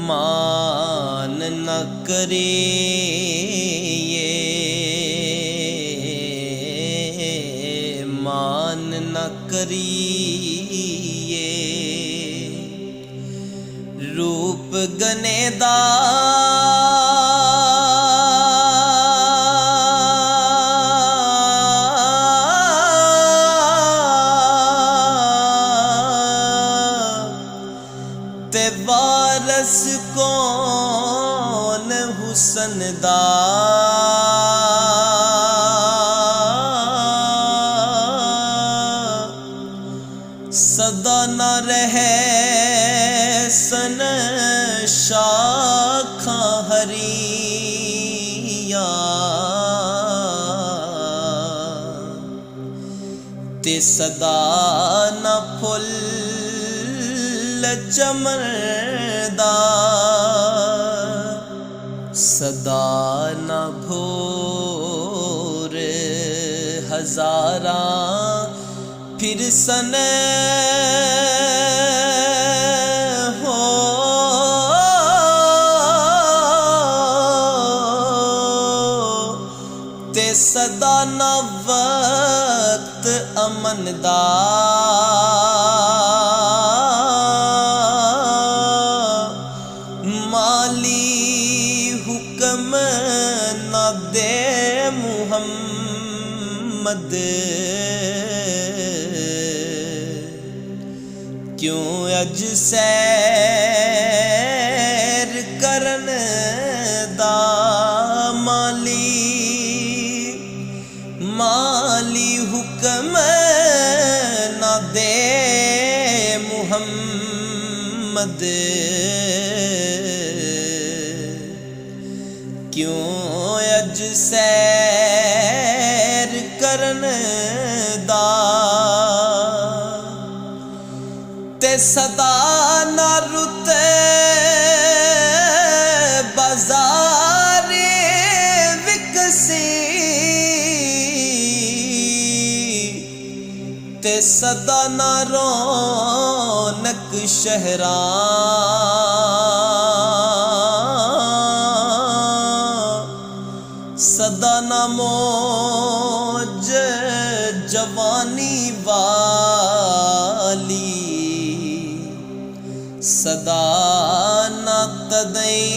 मान न करे मान न करिए रूप गनेदा ते वारस कौन हुसन दा सदा न रहे सन शाखा हरिया ते सदा न फुल चमरदा सदा न भोर हजारा फिर सन हो ते सदा न वक्त अमन दा न दे मुहम्मद क्यों अज सैर करन दा माली हुक्म न दे मुहम्मद क्यों अज सैर करन दा ते सदा न रुते बाजारे विकसी ते सदा न रौनक शहरा सदा न मौज जवानी वाली सदा न तदई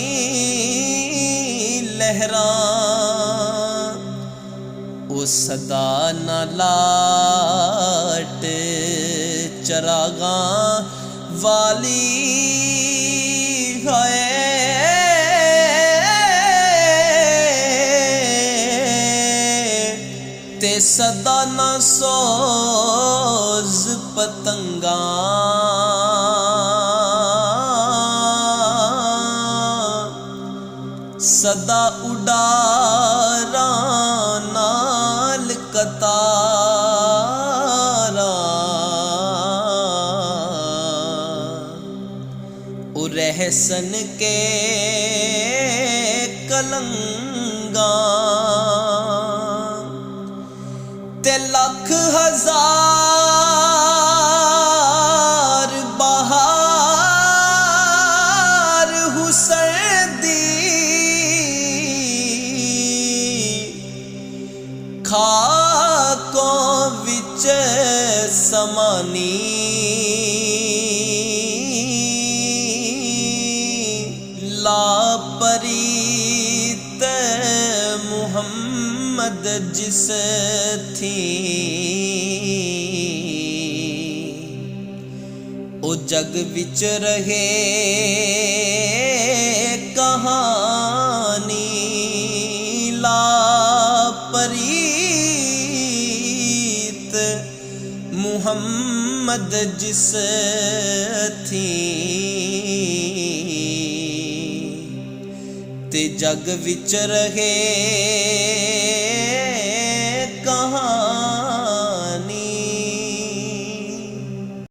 लहरा ओ सदा न लाट चरागा वाली है ते सदा न सोज पतंगा सदा उडारा नाल कतारा ओ रहसन के कलंगा ते लख हजार बहार हुसन दी खाकों विच समानी लापरीत मुहम्मद जिस थी ओ जग विच रहे कहानी लापरीत मुहम्मद जिस थी ते जग विच रहे